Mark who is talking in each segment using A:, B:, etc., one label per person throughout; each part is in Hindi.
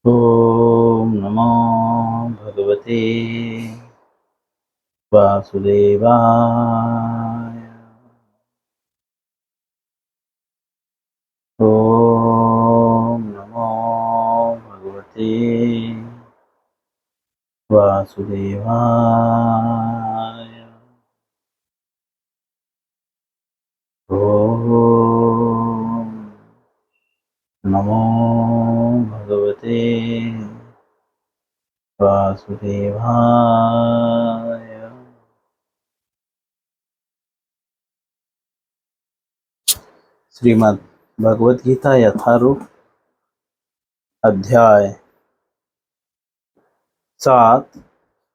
A: ॐ नमो भगवते वासुदेवाय। ॐ नमो भगवते वासुदेवाय। ॐ नमो भगवते वासुदेवाय। श्रीमद् भगवद गीता यथारूप अध्याय 7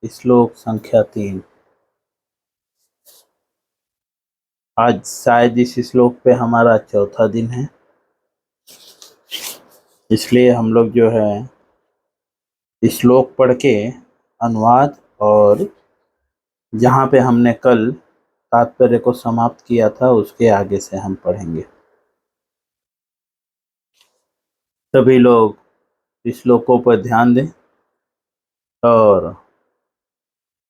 A: श्लोक संख्या 3। आज शायद इस श्लोक पे हमारा चौथा दिन है, इसलिए हम लोग जो है श्लोक पढ़ के अनुवाद और जहाँ पे हमने कल तात्पर्य को समाप्त किया था उसके आगे से हम पढ़ेंगे। सभी लोग श्लोकों पर ध्यान दें और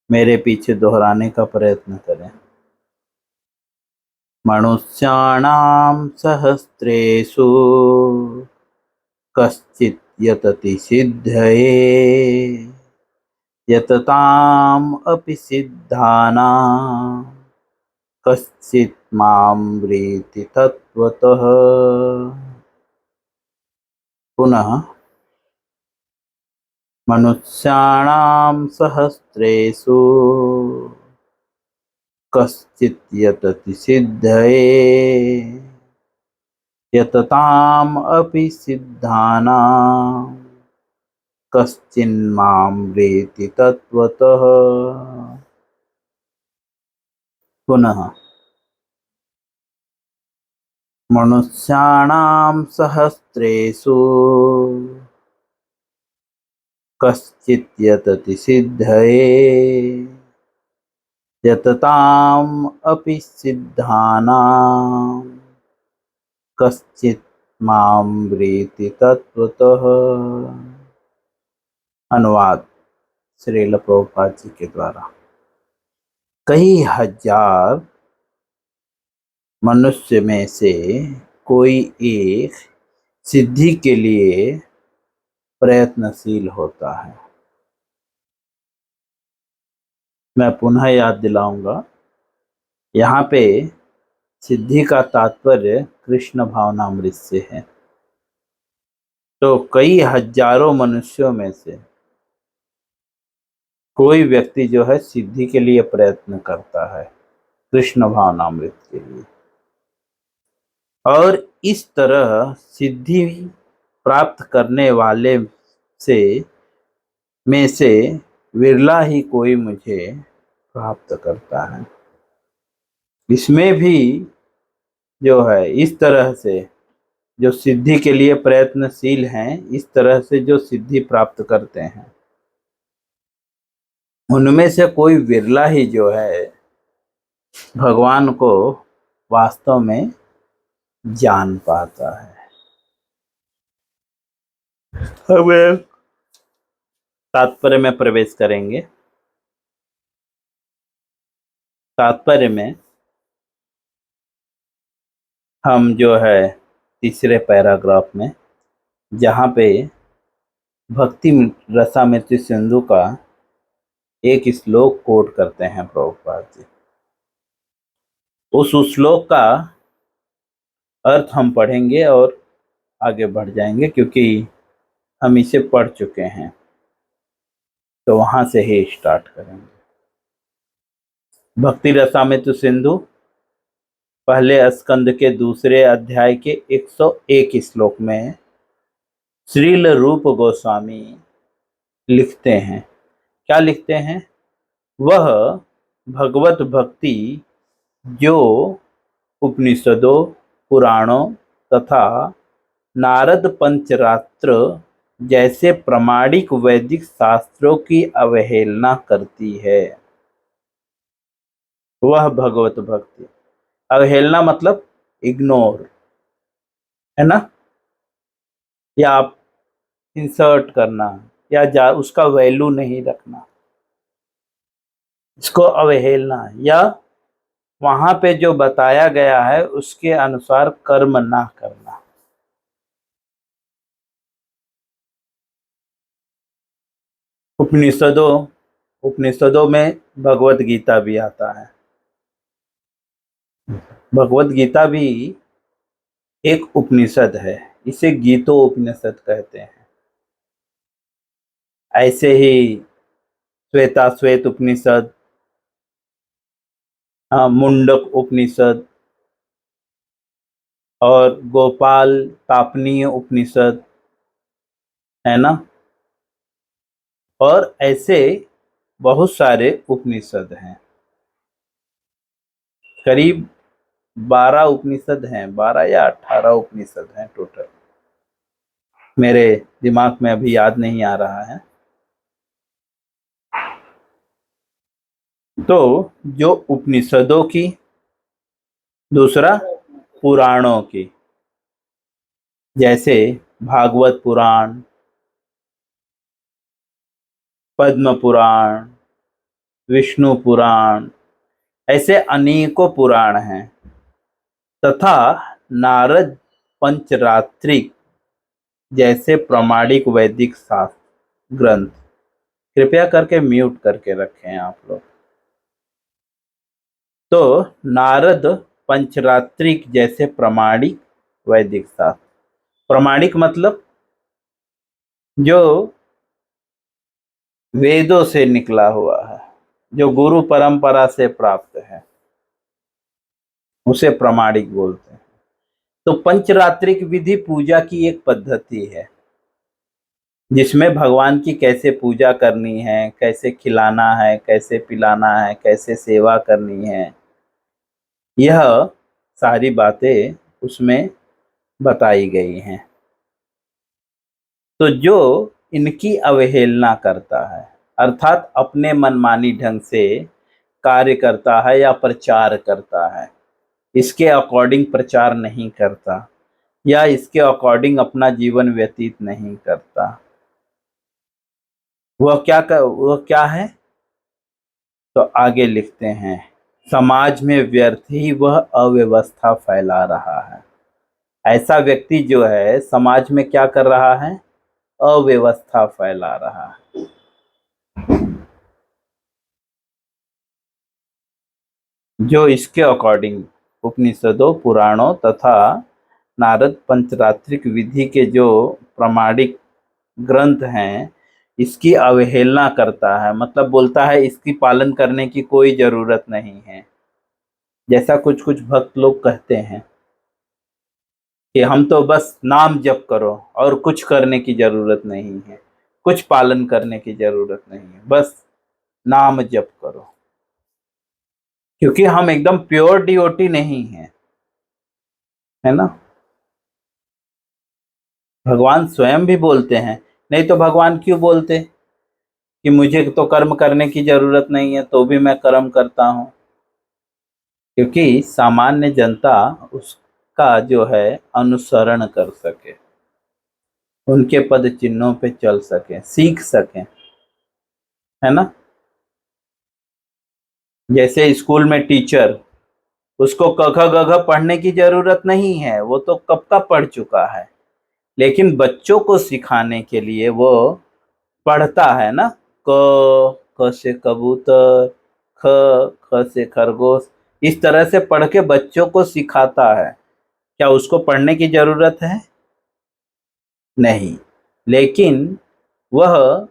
A: मेरे पीछे दोहराने का प्रयत्न करें। मनुष्याणां सहस्रेषु कश्चित् यतति सिद्धये यतताम् अपि सिद्धानां कश्चित् मां व्रेति तत्त्वतः। पुनः मनुष्याणां सहस्रेषु कश्चित् यतति सिद्धये यतताम् अपि सिद्धानां कश्चिन्मां व्रेति तत्त्वतः। पुनः मनुष्याणां सहस्रेषु कश्चित् यतति सिद्धये यतताम् अपि सिद्धानां कश्चित् मां व्रेति तत्त्वतः। अनुवाद श्रील प्रभुपाद जी के द्वारा। कई हजार मनुष्य में से कोई एक सिद्धि के लिए प्रयत्नशील होता है। मैं पुनः याद दिलाऊंगा, यहाँ पे सिद्धि का तात्पर्य कृष्ण भावनामृत से है। तो कई हजारों मनुष्यों में से कोई व्यक्ति जो है सिद्धि के लिए प्रयत्न करता है, कृष्ण भावनामृत के लिए। और इस तरह सिद्धि प्राप्त करने वाले से में से विरला ही कोई मुझे प्राप्त करता है। इसमें भी जो है इस तरह से जो सिद्धि के लिए प्रयत्नशील हैं, इस तरह से जो सिद्धि प्राप्त करते हैं, उनमें से कोई विरला ही जो है भगवान को वास्तव में जान पाता है। अब तात्पर्य में प्रवेश करेंगे। तात्पर्य में हम जो है तीसरे पैराग्राफ में, जहाँ पे भक्ति रसामृत सिंधु का एक श्लोक कोट करते हैं प्रभुपाद जी, उस श्लोक का अर्थ हम पढ़ेंगे और आगे बढ़ जाएंगे, क्योंकि हम इसे पढ़ चुके हैं। तो वहां से ही स्टार्ट करेंगे। भक्ति रसामृत सिंधु पहले स्कंद के दूसरे अध्याय के 101 श्लोक में श्रील रूप गोस्वामी लिखते हैं। क्या लिखते हैं? वह भगवत भक्ति जो उपनिषदों, पुराणों तथा नारद पंचरात्र जैसे प्रामाणिक वैदिक शास्त्रों की अवहेलना करती है, वह भगवत भक्ति। अवहेलना मतलब इग्नोर, है ना? या आप इंसर्ट करना या उसका वैल्यू नहीं रखना, इसको अवहेलना, या वहां पे जो बताया गया है उसके अनुसार कर्म ना करना। उपनिषदों में भगवत गीता भी आता है। भगवत गीता भी एक उपनिषद है, इसे गीतो उपनिषद कहते हैं। ऐसे ही श्वेता श्वेत उपनिषद, मुंडक उपनिषद और गोपाल तापनीय उपनिषद, है ना, और ऐसे बहुत सारे उपनिषद हैं। करीब 12 उपनिषद हैं, 12 या 18 उपनिषद हैं टोटल, मेरे दिमाग में अभी याद नहीं आ रहा है। तो जो उपनिषदों की, दूसरा पुराणों की, जैसे भागवत पुराण, पद्म पुराण, विष्णु पुराण, ऐसे अनेकों पुराण हैं, तथा नारद पंचरात्रिक जैसे प्रामाणिक वैदिक शास्त्र ग्रंथ। कृपया करके म्यूट करके रखें आप लोग। तो नारद पंचरात्रिक जैसे प्रामाणिक वैदिक शास्त्र, प्रामाणिक मतलब जो वेदों से निकला हुआ है, जो गुरु परंपरा से प्राप्त है, उसे प्रामाणिक बोलते हैं। तो पंचरात्रिक विधि पूजा की एक पद्धति है, जिसमें भगवान की कैसे पूजा करनी है, कैसे खिलाना है, कैसे पिलाना है, कैसे सेवा करनी है, यह सारी बातें उसमें बताई गई हैं। तो जो इनकी अवहेलना करता है, अर्थात अपने मनमानी ढंग से कार्य करता है या प्रचार करता है, इसके अकॉर्डिंग प्रचार नहीं करता या इसके अकॉर्डिंग अपना जीवन व्यतीत नहीं करता, वह क्या है? तो आगे लिखते हैं, समाज में व्यर्थ ही वह अव्यवस्था फैला रहा है। ऐसा व्यक्ति जो है समाज में क्या कर रहा है? अव्यवस्था फैला रहा है। जो इसके अकॉर्डिंग उपनिषदों, पुराणों तथा नारद पंचरात्रिक विधि के जो प्रामाणिक ग्रंथ हैं, इसकी अवहेलना करता है, मतलब बोलता है इसकी पालन करने की कोई जरूरत नहीं है। जैसा कुछ कुछ भक्त लोग कहते हैं कि हम तो बस नाम जप करो और कुछ करने की जरूरत नहीं है, कुछ पालन करने की जरूरत नहीं है, बस नाम जप करो, क्योंकि हम एकदम प्योर डिवोटी नहीं है, है ना। भगवान स्वयं भी बोलते हैं, नहीं तो भगवान क्यों बोलते कि मुझे तो कर्म करने की जरूरत नहीं है तो भी मैं कर्म करता हूँ? क्योंकि सामान्य जनता उसका जो है अनुसरण कर सके, उनके पद चिन्हों पे चल सके, सीख सके, है ना। जैसे स्कूल में टीचर, उसको क ख ग घ पढ़ने की जरूरत नहीं है, वो तो कब का पढ़ चुका है, लेकिन बच्चों को सिखाने के लिए वो पढ़ता है ना। क से कबूतर, ख से खरगोश, इस तरह से पढ़ के बच्चों को सिखाता है। क्या उसको पढ़ने की जरूरत है? नहीं, लेकिन वह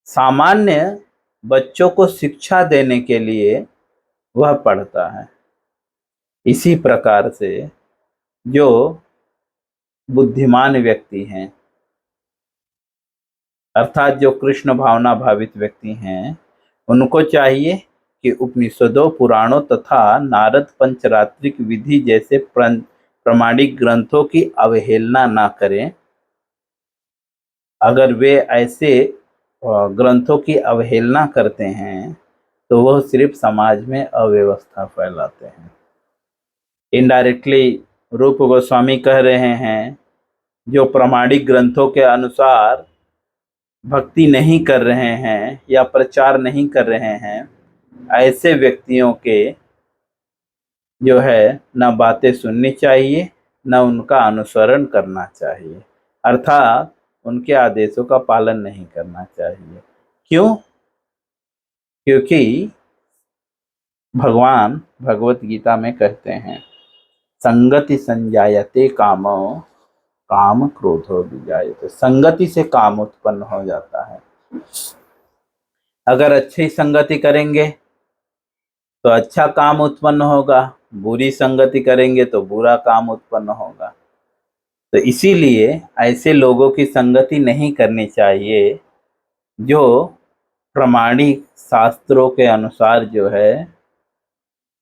A: सामान्य बच्चों को शिक्षा देने के लिए वह पढ़ता है। इसी प्रकार से जो बुद्धिमान व्यक्ति हैं, अर्थात जो कृष्ण भावना भावित व्यक्ति हैं, उनको चाहिए कि उपनिषदों, पुराणों तथा नारद पंचरात्रिक विधि जैसे प्रामाणिक ग्रंथों की अवहेलना ना करें। अगर वे ऐसे ग्रंथों की अवहेलना करते हैं तो वह सिर्फ समाज में अव्यवस्था फैलाते हैं। इनडायरेक्टली रूप गोस्वामी कह रहे हैं जो प्रामाणिक ग्रंथों के अनुसार भक्ति नहीं कर रहे हैं या प्रचार नहीं कर रहे हैं, ऐसे व्यक्तियों के जो है न बातें सुननी चाहिए, न उनका अनुसरण करना चाहिए, अर्थात उनके आदेशों का पालन नहीं करना चाहिए। क्यों? क्योंकि भगवान भगवत गीता में कहते हैं, संगति संजायते कामो काम क्रोधो विजायते। संगति से काम उत्पन्न हो जाता है। अगर अच्छी संगति करेंगे तो अच्छा काम उत्पन्न होगा, बुरी संगति करेंगे तो बुरा काम उत्पन्न होगा। तो इसीलिए ऐसे लोगों की संगति नहीं करनी चाहिए जो प्रामाणिक शास्त्रों के अनुसार जो है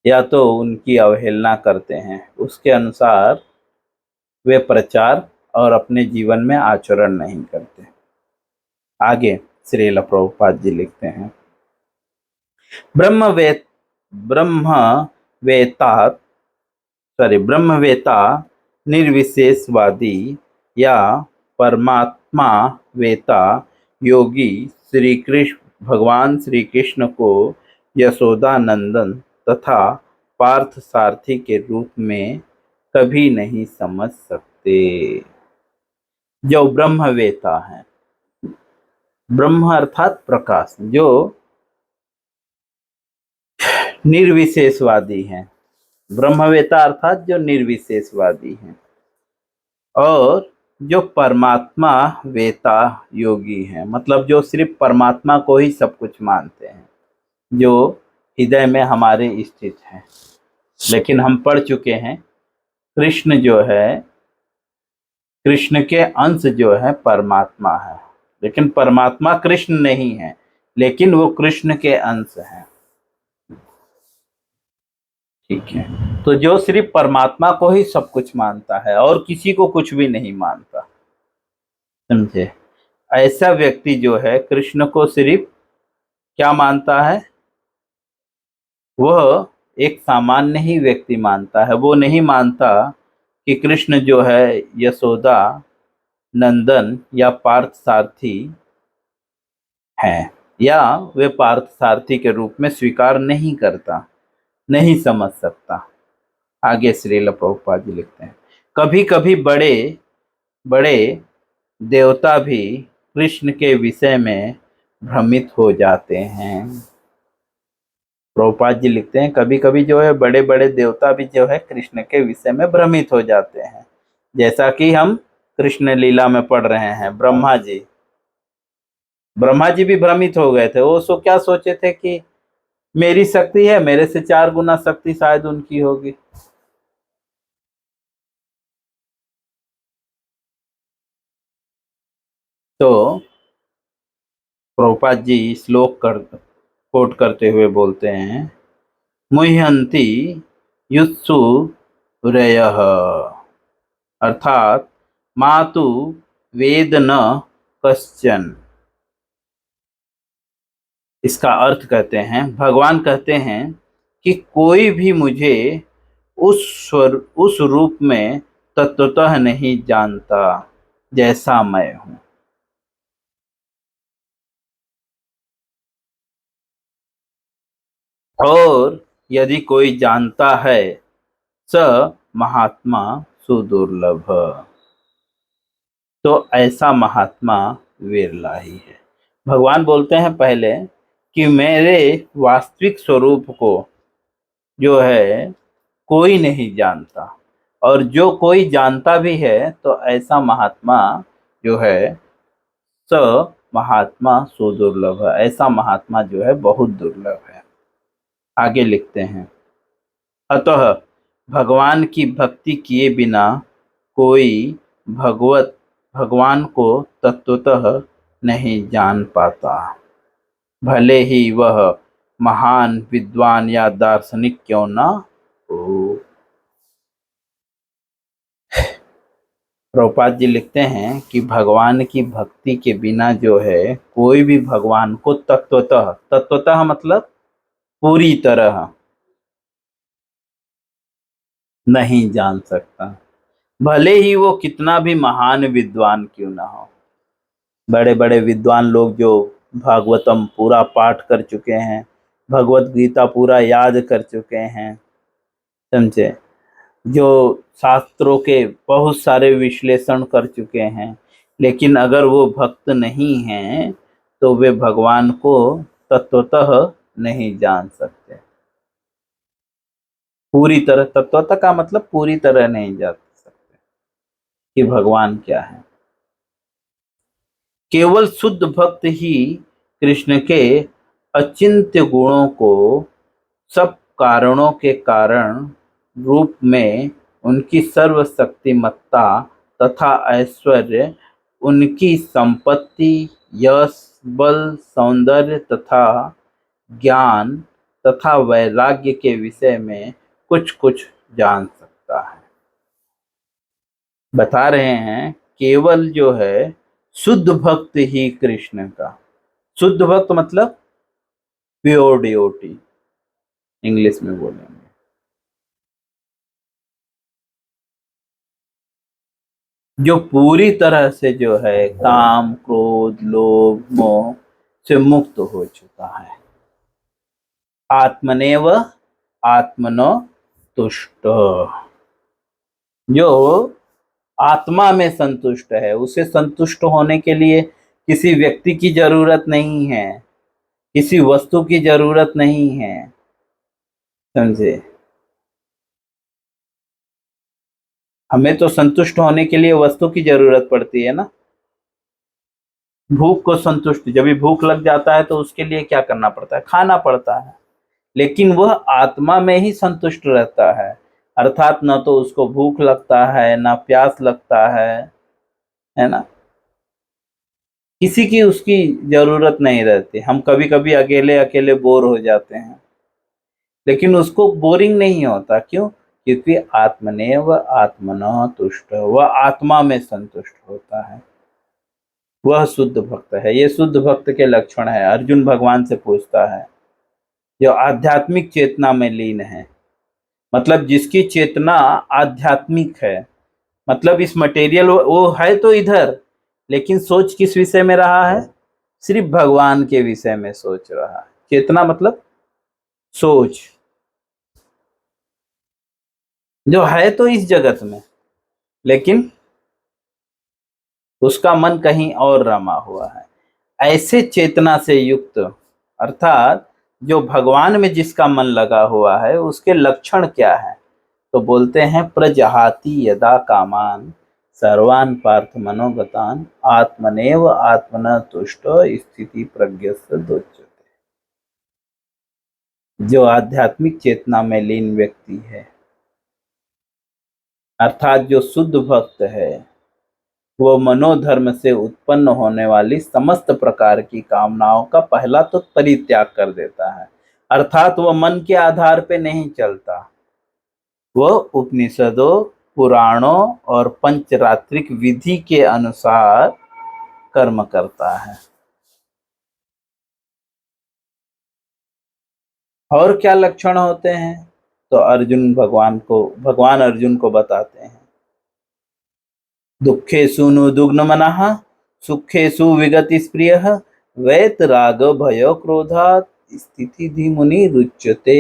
A: या तो उनकी अवहेलना करते हैं, उसके अनुसार वे प्रचार और अपने जीवन में आचरण नहीं करते। आगे श्रील प्रभुपाद जी लिखते हैं, ब्रह्मवेता निर्विशेषवादी या परमात्मा वेता योगी भगवान श्री कृष्ण को यशोदा नंदन तथा पार्थ सारथी के रूप में कभी नहीं समझ सकते। जो ब्रह्मवेता है, ब्रह्म अर्थात प्रकाश, जो निर्विशेषवादी हैं, ब्रह्मवेता अर्थात जो निर्विशेषवादी हैं, और जो परमात्मा वेता योगी हैं, मतलब जो सिर्फ परमात्मा को ही सब कुछ मानते हैं, जो हृदय में हमारे स्थित हैं। लेकिन हम पढ़ चुके हैं, कृष्ण जो है, कृष्ण के अंश जो है परमात्मा है, लेकिन परमात्मा कृष्ण नहीं है, लेकिन वो कृष्ण के अंश हैं। ठीक है, तो जो सिर्फ परमात्मा को ही सब कुछ मानता है और किसी को कुछ भी नहीं मानता, समझे, ऐसा व्यक्ति जो है कृष्ण को सिर्फ क्या मानता है, वह एक सामान्य ही व्यक्ति मानता है। वो नहीं मानता कि कृष्ण जो है यशोदा नंदन या पार्थ सारथी हैं, या वे पार्थ सारथी के रूप में स्वीकार नहीं करता, नहीं समझ सकता। आगे श्रील प्रभुपाद जी लिखते हैं, कभी कभी बड़े बड़े देवता भी कृष्ण के विषय में भ्रमित हो जाते हैं। प्रभुपाद जी लिखते हैं, कभी कभी जो है बड़े बड़े देवता भी जो है कृष्ण के विषय में भ्रमित हो जाते हैं। जैसा कि हम कृष्ण लीला में पढ़ रहे हैं, ब्रह्मा जी भी भ्रमित हो गए थे। वो क्या सोचे थे कि मेरी शक्ति है, मेरे से 4 गुना शक्ति शायद उनकी होगी। तो प्रभुपाद जी श्लोक कोट करते हुए बोलते हैं, मुह्यंती युत्सु रयः, अर्थात मातु वेद न कश्चन। इसका अर्थ कहते हैं, भगवान कहते हैं कि कोई भी मुझे उस रूप में तत्वतः नहीं जानता जैसा मैं हूं। और यदि कोई जानता है स महात्मा सुदुर्लभ, तो ऐसा महात्मा विरला ही है। भगवान बोलते हैं पहले कि मेरे वास्तविक स्वरूप को जो है कोई नहीं जानता, और जो कोई जानता भी है तो ऐसा महात्मा जो है स महात्मा सुदुर्लभ है, ऐसा महात्मा जो है बहुत दुर्लभ है। आगे लिखते हैं, अतः भगवान की भक्ति किए बिना कोई भगवान को तत्वतः नहीं जान पाता, भले ही वह महान विद्वान या दार्शनिक क्यों ना हो। प्रभुपाद जी लिखते हैं कि भगवान की भक्ति के बिना जो है कोई भी भगवान को तत्वतः मतलब पूरी तरह नहीं जान सकता। भले ही वो कितना भी महान विद्वान क्यों ना हो। बड़े बड़े विद्वान लोग जो भागवतम पूरा पाठ कर चुके हैं, भगवत गीता पूरा याद कर चुके हैं, समझे, जो शास्त्रों के बहुत सारे विश्लेषण कर चुके हैं, लेकिन अगर वो भक्त नहीं हैं तो वे भगवान को तत्वतः नहीं जान सकते। पूरी तरह, तत्वतः का मतलब पूरी तरह नहीं जान सकते कि भगवान क्या है। केवल शुद्ध भक्त ही कृष्ण के अचिंत्य गुणों को सब कारणों के कारण रूप में, उनकी सर्वशक्तिमत्ता तथा ऐश्वर्य, उनकी संपत्ति, यश, बल, सौंदर्य तथा ज्ञान तथा वैराग्य के विषय में कुछ कुछ जान सकता है। बता रहे हैं केवल जो है शुद्ध भक्त ही कृष्ण का, शुद्ध भक्त मतलब प्योर डिवोटी इंग्लिश में बोलेंगे, जो पूरी तरह से जो है काम, क्रोध, लोभ, मोह से मुक्त हो चुका है। आत्मनेव आत्मनो तुष्ट, जो आत्मा में संतुष्ट है, उसे संतुष्ट होने के लिए किसी व्यक्ति की जरूरत नहीं है, किसी वस्तु की जरूरत नहीं है, समझे। हमें तो संतुष्ट होने के लिए वस्तु की जरूरत पड़ती है ना। भूख को संतुष्ट, जब भी भूख लग जाता है तो उसके लिए क्या करना पड़ता है, खाना पड़ता है, लेकिन वह आत्मा में ही संतुष्ट रहता है, अर्थात न तो उसको भूख लगता है ना प्यास लगता है ना, किसी की उसकी जरूरत नहीं रहती। हम कभी कभी अकेले अकेले बोर हो जाते हैं, लेकिन उसको बोरिंग नहीं होता, क्यों? क्योंकि आत्मनेव आत्मनः तुष्ट, वह आत्मा में संतुष्ट होता है, वह शुद्ध भक्त है। ये शुद्ध भक्त के लक्षण है। अर्जुन भगवान से पूछता है, जो आध्यात्मिक चेतना में लीन है, मतलब जिसकी चेतना आध्यात्मिक है, मतलब इस मटेरियल वो है तो इधर, लेकिन सोच किस विषय में रहा है, सिर्फ भगवान के विषय में सोच रहा है। चेतना मतलब सोच, जो है तो इस जगत में, लेकिन उसका मन कहीं और रमा हुआ है। ऐसे चेतना से युक्त, अर्थात जो भगवान में जिसका मन लगा हुआ है, उसके लक्षण क्या है? तो बोलते हैं प्रजहाति यदा कामान सर्वान पार्थ मनोगतान आत्मनेव आत्मन तुष्ट स्थिति प्रज्ञस्य दोच्यते। जो आध्यात्मिक चेतना में लीन व्यक्ति है, अर्थात जो शुद्ध भक्त है, वो मनोधर्म से उत्पन्न होने वाली समस्त प्रकार की कामनाओं का पहला तो परित्याग कर देता है, अर्थात वह मन के आधार पे नहीं चलता, वह उपनिषदों, पुराणों और पंचरात्रिक विधि के अनुसार कर्म करता है। और क्या लक्षण होते हैं? तो भगवान अर्जुन को बताते हैं, दुखेषु नुदुग्न मनः सुखेषु विगति स्प्रियः वैतराग भयो क्रोधात् स्थिति धीमुनि रुच्यते।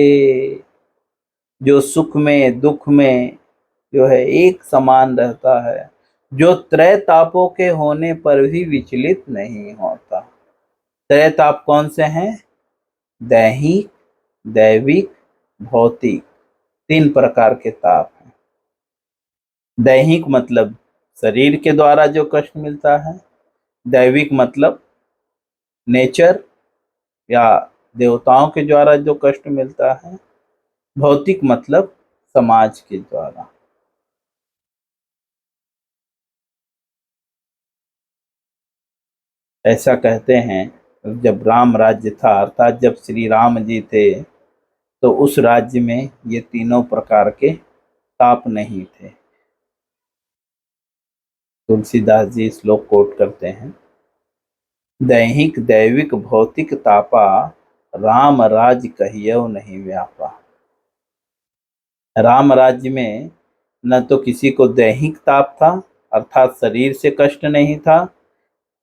A: जो सुख में दुख में जो है एक समान रहता है, जो त्रय तापों के होने पर भी विचलित नहीं होता। त्रय ताप कौन से हैं? दैहिक, दैविक, भौतिक, तीन प्रकार के ताप हैं। दैहिक मतलब शरीर के द्वारा जो कष्ट मिलता है, दैविक मतलब नेचर या देवताओं के द्वारा जो कष्ट मिलता है, भौतिक मतलब समाज के द्वारा। ऐसा कहते हैं जब राम राज्य था, अर्थात जब श्री राम जी थे, तो उस राज्य में ये तीनों प्रकार के ताप नहीं थे। तुलसीदास जी श्लोक कोट करते हैं, दैहिक दैविक भौतिक तापा राम राज कहियो नहीं व्यापा। राम राज्य में न तो किसी को दैहिक ताप था, अर्थात शरीर से कष्ट नहीं था,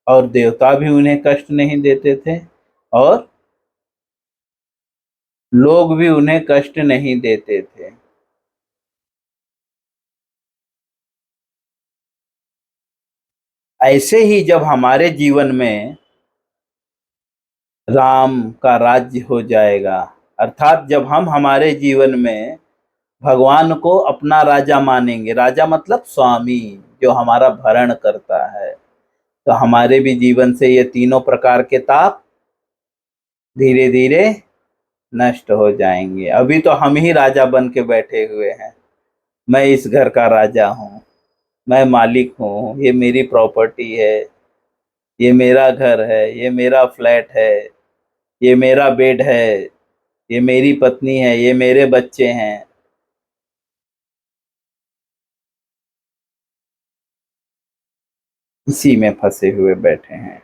A: और देवता भी उन्हें कष्ट नहीं देते थे, और लोग भी उन्हें कष्ट नहीं देते थे। ऐसे ही जब हमारे जीवन में राम का राज्य हो जाएगा, अर्थात जब हम हमारे जीवन में भगवान को अपना राजा मानेंगे, राजा मतलब स्वामी जो हमारा भरण करता है, तो हमारे भी जीवन से ये तीनों प्रकार के ताप धीरे धीरे नष्ट हो जाएंगे। अभी तो हम ही राजा बन के बैठे हुए हैं। मैं इस घर का राजा हूँ, मैं मालिक हूँ, ये मेरी प्रॉपर्टी है, ये मेरा घर है, ये मेरा फ्लैट है, ये मेरा बेड है, ये मेरी पत्नी है, ये मेरे बच्चे हैं। इसी में फंसे हुए बैठे हैं।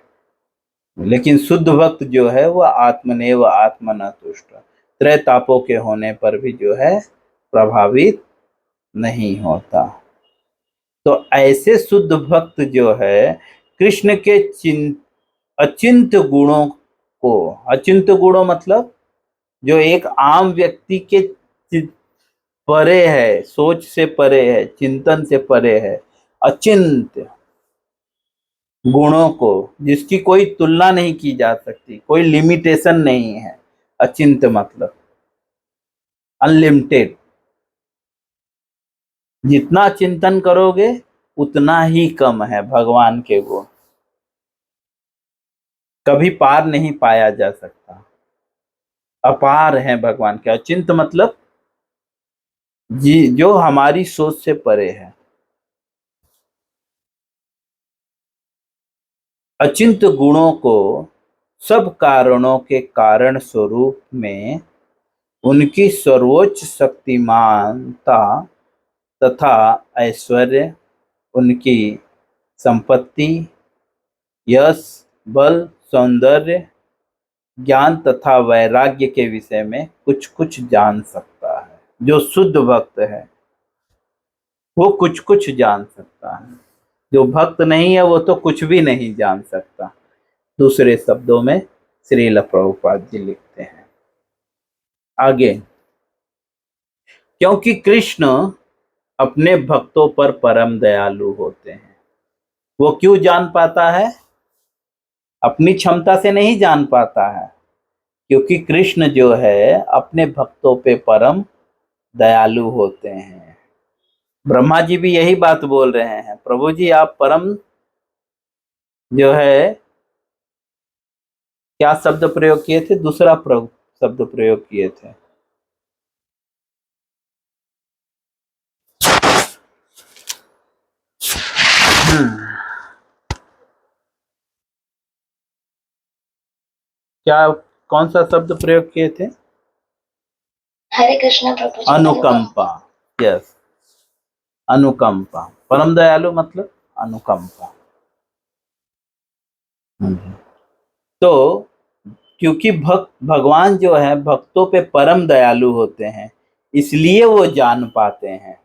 A: लेकिन शुद्ध भक्त जो है वह आत्मनेव आत्मना तुष्ट, त्रय तापों के होने पर भी जो है प्रभावित नहीं होता। तो ऐसे शुद्ध भक्त जो है कृष्ण के अचिंत गुणों को, अचिंत गुणों मतलब जो एक आम व्यक्ति के परे है, सोच से परे है, चिंतन से परे है, अचिंत गुणों को जिसकी कोई तुलना नहीं की जा सकती, कोई लिमिटेशन नहीं है। अचिंत मतलब अनलिमिटेड, जितना चिंतन करोगे उतना ही कम है भगवान के गुण, कभी पार नहीं पाया जा सकता, अपार है भगवान के। अचिंत मतलब जी जो हमारी सोच से परे है। अचिंत गुणों को सब कारणों के कारण स्वरूप में उनकी सर्वोच्च शक्तिमानता तथा ऐश्वर्य, उनकी संपत्ति, यश, बल, सौंदर्य, ज्ञान तथा वैराग्य के विषय में कुछ कुछ जान सकता है। जो शुद्ध भक्त है वो कुछ कुछ जान सकता है, जो भक्त नहीं है वो तो कुछ भी नहीं जान सकता। दूसरे शब्दों में श्रील प्रभुपाद जी लिखते हैं आगे, क्योंकि कृष्ण अपने भक्तों पर परम दयालु होते हैं। वो क्यों जान पाता है? अपनी क्षमता से नहीं जान पाता है, क्योंकि कृष्ण जो है अपने भक्तों पे परम दयालु होते हैं। ब्रह्मा जी भी यही बात बोल रहे हैं, प्रभु जी आप परम जो है, क्या शब्द प्रयोग किए थे, दूसरा शब्द प्रयोग किए थे, क्या कौन सा शब्द प्रयोग किए थे?
B: हरे कृष्णा प्रभु जी।
A: अनुकंपा। यस, अनुकंपा। परम दयालु मतलब अनुकंपा। तो क्योंकि भगवान जो है भक्तों पे परम दयालु होते हैं, इसलिए वो जान पाते हैं।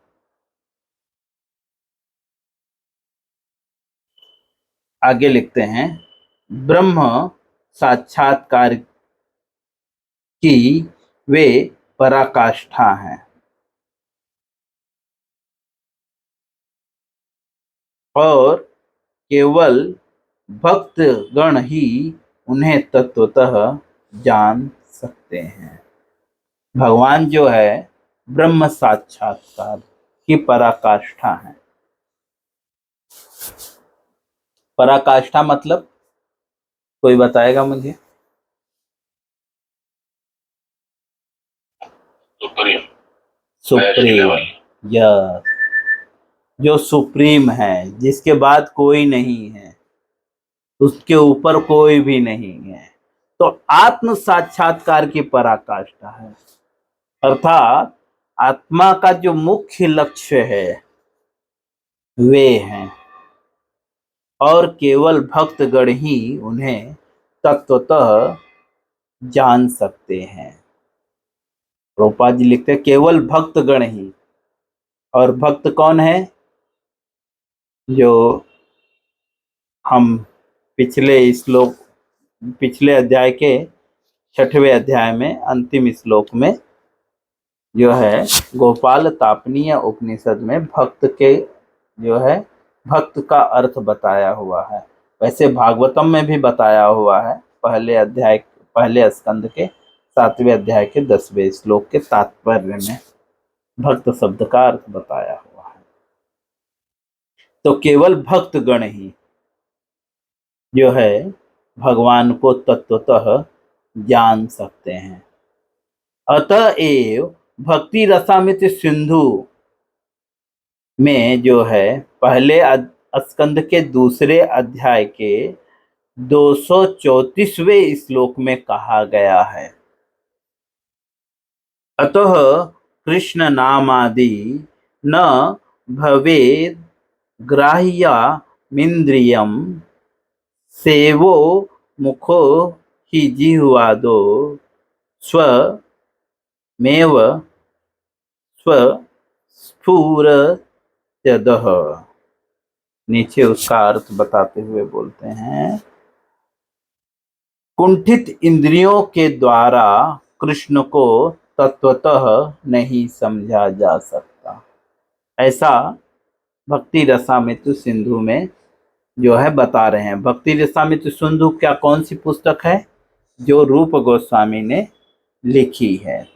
A: आगे लिखते हैं, ब्रह्म साक्षात्कार की वे पराकाष्ठा हैं, और केवल भक्त गण ही उन्हें तत्वतः जान सकते हैं। भगवान जो है ब्रह्म साक्षात्कार की पराकाष्ठा है। पराकाष्ठा मतलब कोई बताएगा मुझे? सुप्रीम। सुप्रीम, यस, जो सुप्रीम है, जिसके बाद कोई नहीं है, उसके ऊपर कोई भी नहीं है, तो आत्म साक्षात्कार की पराकाष्ठा है। अर्थात आत्मा का जो मुख्य लक्ष्य है वे हैं, और केवल भक्तगण ही उन्हें तत्वतः जान सकते हैं। प्रभुपाद जी लिखते हैं केवल भक्तगण ही, और भक्त कौन है? जो हम पिछले अध्याय के 6वें अध्याय में अंतिम श्लोक में जो है गोपाल तापनीय उपनिषद में भक्त का अर्थ बताया हुआ है। वैसे भागवतम में भी बताया हुआ है, पहले स्कंद के 7वें अध्याय के 10वें श्लोक के तात्पर्य में भक्त शब्द का अर्थ बताया हुआ है। तो केवल भक्त गण ही जो है भगवान को तत्वतः जान सकते हैं। अतएव भक्ति रसामृत सिंधु में जो है पहले स्कंद के दूसरे अध्याय के 234वें श्लोक में कहा गया है, अतः कृष्ण नामादि न भवेद ग्राह्यमिन्द्रियं सेवो मुखो हि जिह्वादो स्वमेव स्वस्फुरत्यदः। नीचे उसका अर्थ बताते हुए बोलते हैं, कुंठित इंद्रियों के द्वारा कृष्ण को तत्वतः नहीं समझा जा सकता। ऐसा भक्ति रसामृत सिंधु में जो है बता रहे हैं। भक्ति रसामृत सिंधु क्या कौन सी पुस्तक है? जो रूप गोस्वामी ने लिखी है।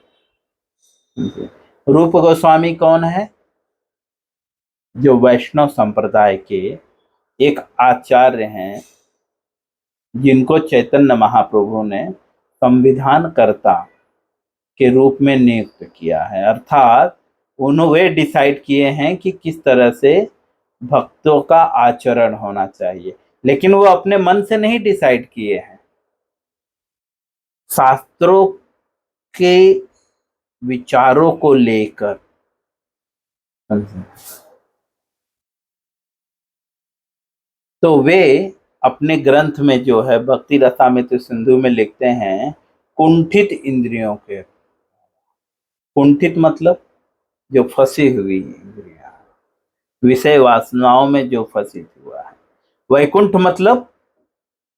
A: रूप गोस्वामी कौन है? जो वैष्णव संप्रदाय के एक आचार्य हैं, जिनको चैतन्य महाप्रभु ने संविधानकर्ता के रूप में नियुक्त किया है। अर्थात उन्होंने डिसाइड किए हैं कि किस तरह से भक्तों का आचरण होना चाहिए, लेकिन वो अपने मन से नहीं डिसाइड किए हैं, शास्त्रों के विचारों को लेकर। तो वे अपने ग्रंथ में जो है भक्ति रसामृत सिंधु में लिखते हैं, कुंठित इंद्रियों के। कुंठित मतलब जो फंसी हुई इंद्रियां, विषय वासनाओं में जो फंसी हुआ है। वैकुंठ मतलब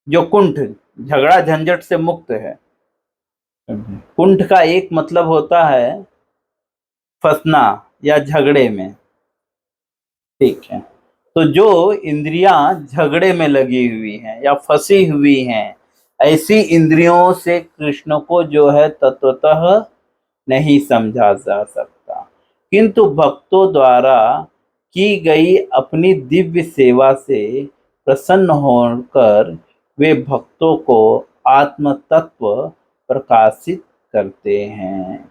A: जो कुंठ, झगड़ा झंझट से मुक्त है। कुंठ का एक मतलब होता है फंसना या झगड़े में, ठीक है। तो जो इंद्रियां झगड़े में लगी हुई हैं या फंसी हुई हैं, ऐसी इंद्रियों से कृष्ण को जो है तत्वतः नहीं समझा जा सकता। किंतु भक्तों द्वारा की गई अपनी दिव्य सेवा से प्रसन्न होकर वे भक्तों को आत्म तत्व प्रकाशित करते हैं।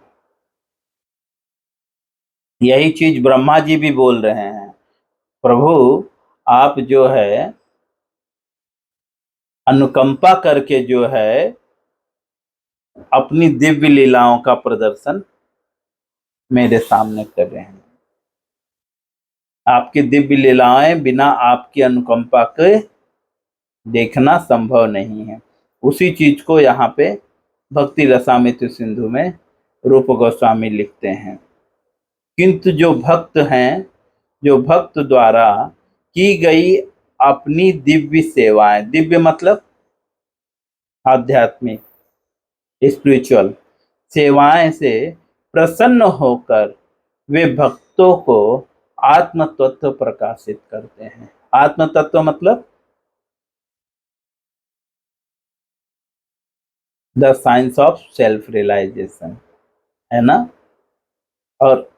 A: यही चीज ब्रह्मा जी भी बोल रहे हैं, प्रभु आप जो है अनुकंपा करके जो है अपनी दिव्य लीलाओं का प्रदर्शन मेरे सामने कर रहे हैं। आपकी दिव्य लीलाएं बिना आपकी अनुकंपा के देखना संभव नहीं है। उसी चीज को यहाँ पे भक्ति रसामृत सिंधु में रूप गोस्वामी लिखते हैं। किंतु जो भक्त हैं, जो भक्त द्वारा की गई अपनी दिव्य सेवाएं, दिव्य मतलब आध्यात्मिक स्पिरिचुअल सेवाएं से प्रसन्न होकर वे भक्तों को आत्म तत्व प्रकाशित करते हैं। आत्म तत्व मतलब the science of self realisation, है ना। और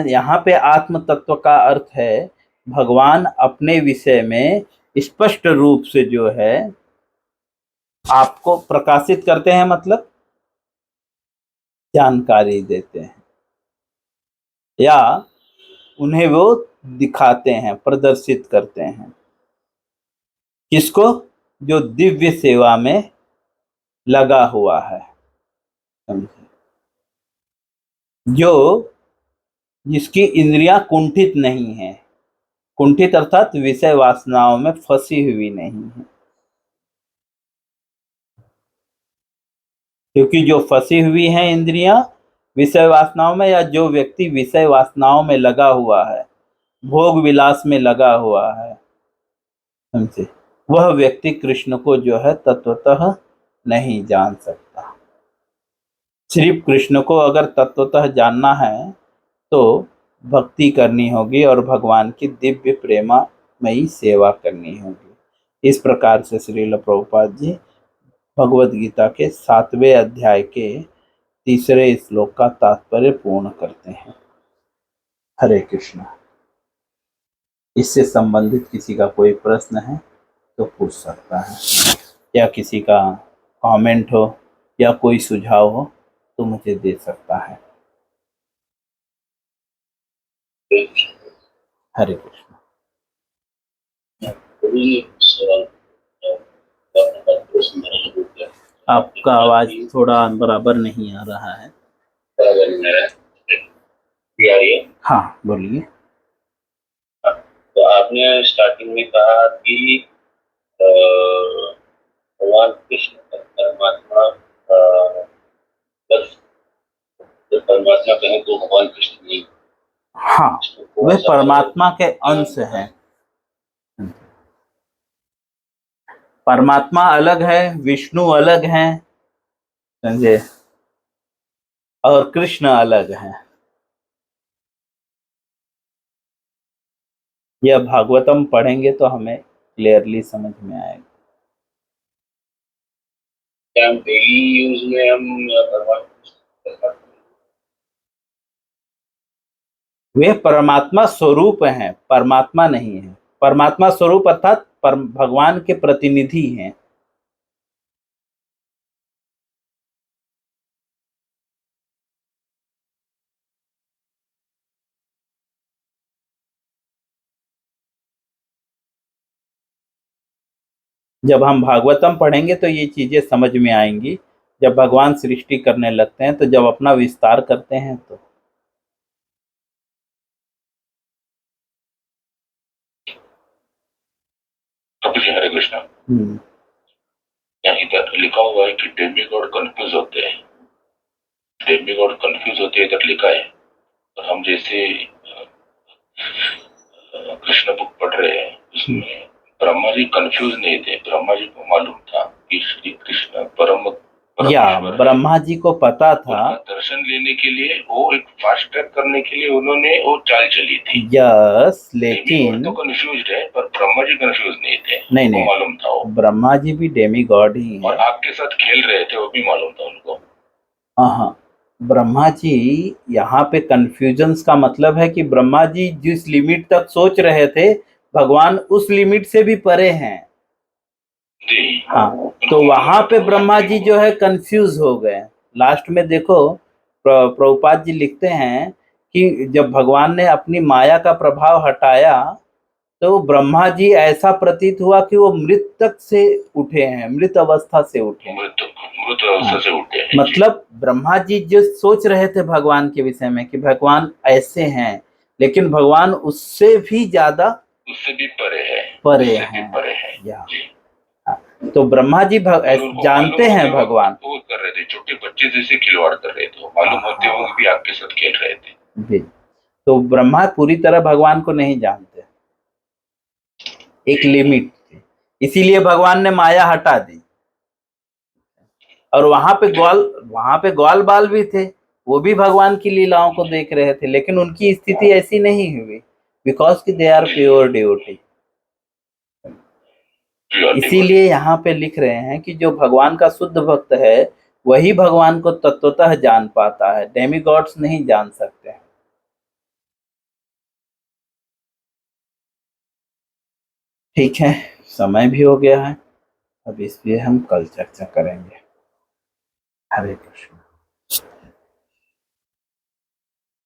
A: यहाँ पे आत्म तत्व का अर्थ है भगवान अपने विषय में स्पष्ट रूप से जो है आपको प्रकाशित करते हैं, मतलब जानकारी देते हैं या उन्हें वो दिखाते हैं, प्रदर्शित करते हैं। किसको? जो दिव्य सेवा में लगा हुआ है, जो जिसकी इंद्रियां कुंठित नहीं है। कुंठित अर्थात विषय वासनाओं में फंसी हुई नहीं है, क्योंकि जो फंसी हुई हैं इंद्रियां विषय वासनाओं में, या जो व्यक्ति विषय वासनाओं में लगा हुआ है, भोग विलास में लगा हुआ है, समझे, वह व्यक्ति कृष्ण को जो है तत्वतः नहीं जान सकता। सिर्फ कृष्ण को अगर तत्वतः जानना है तो भक्ति करनी होगी और भगवान की दिव्य प्रेममयी सेवा करनी होगी। इस प्रकार से श्रील प्रभुपाद जी भगवद गीता के 7वें अध्याय के 3 श्लोक का तात्पर्य पूर्ण करते हैं। हरे कृष्ण। इससे संबंधित किसी का कोई प्रश्न है तो पूछ सकता है, या किसी का कमेंट हो या कोई सुझाव हो तो मुझे दे सकता है। हरे कृष्ण। आपका आवाज थोड़ा बराबर नहीं आ रहा है। हाँ बोलिए।
C: तो आपने स्टार्टिंग में कहा कि भगवान कृष्ण परमात्मा बस परमात्मा कहें तो भगवान कृष्ण नहीं।
A: हाँ, वे परमात्मा के अंश हैं। परमात्मा अलग है, विष्णु अलग हैं, समझे, और कृष्ण अलग है। यह भागवतम पढ़ेंगे तो हमें क्लियरली समझ में आएगा।
C: क्या हम डेली यूज में हम
A: वे परमात्मा स्वरूप हैं, परमात्मा नहीं है। परमात्मा स्वरूप अर्थात भगवान के प्रतिनिधि हैं। जब हम भागवतम पढ़ेंगे तो ये चीजें समझ में आएंगी। जब भगवान सृष्टि करने लगते हैं तो जब अपना विस्तार करते हैं तो
C: हरे कृष्ण। इधर लिखा हुआ है कि डेमीगॉड कंफ्यूज होते हैं, डेमीगॉड कंफ्यूज होते हैं, इधर लिखा है। और हम जैसे कृष्ण बुक पढ़ रहे हैं उसमें ब्रह्मा जी कंफ्यूज नहीं थे। ब्रह्मा जी को मालूम था कि श्री कृष्ण
A: या ब्रह्मा जी को पता था।
C: दर्शन लेने के लिए वो एक फास्ट ट्रैक करने के लिए उन्होंने वो चाल चली थी।
A: यस, लेकिन
C: तो कंफ्यूज है, पर ब्रह्मा जी कंफ्यूज नहीं थे।
A: नहीं,
C: मालूम था वो।
A: ब्रह्मा जी भी डेमी गॉड ही है।
C: और आपके साथ खेल रहे थे वो भी मालूम था उनको।
A: हाँ, ब्रह्मा जी यहाँ पे कंफ्यूजन का मतलब है कि ब्रह्मा जी जिस लिमिट तक सोच रहे थे भगवान उस लिमिट से भी परे हैं। हाँ, तो वहां पे ब्रह्मा जी जो है कंफ्यूज हो गए। लास्ट में देखो प्रभुपाद जी लिखते हैं कि जब भगवान ने अपनी माया का प्रभाव हटाया तो ब्रह्मा जी ऐसा प्रतीत हुआ कि वो मृतक से उठे हैं, मृत अवस्था से उठे हैं।
C: मृत अवस्था से उठे हैं।
A: मतलब ब्रह्मा जी जो सोच रहे थे भगवान के विषय में कि भगवान ऐसे हैं, लेकिन भगवान उससे भी ज्यादा,
C: उससे भी परे है,
A: परे हैं। तो ब्रह्मा जी जानते हैं भगवान।
C: वो कर रहे थे, छोटे बच्चे जैसे खिलवाड़ कर रहे थे, मालूम होते हुए भी आपके साथ खेल रहे थे।
A: तो ब्रह्मा पूरी तरह भगवान को नहीं जानते, एक लिमिट थी, इसीलिए भगवान ने माया हटा दी। और वहां पे ग्वाल बाल भी थे, वो भी भगवान की लीलाओं को देख रहे थे, लेकिन उनकी स्थिति ऐसी नहीं हुई, बिकॉज कि दे आर प्योर डिवोटी। इसीलिए यहाँ पे लिख रहे हैं कि जो भगवान का शुद्ध भक्त है वही भगवान को तत्वतः जान पाता है, डेमीगॉड्स नहीं जान सकते हैं। ठीक है, समय भी हो गया है, अब इस पे हम कल चर्चा करेंगे। हरे कृष्ण।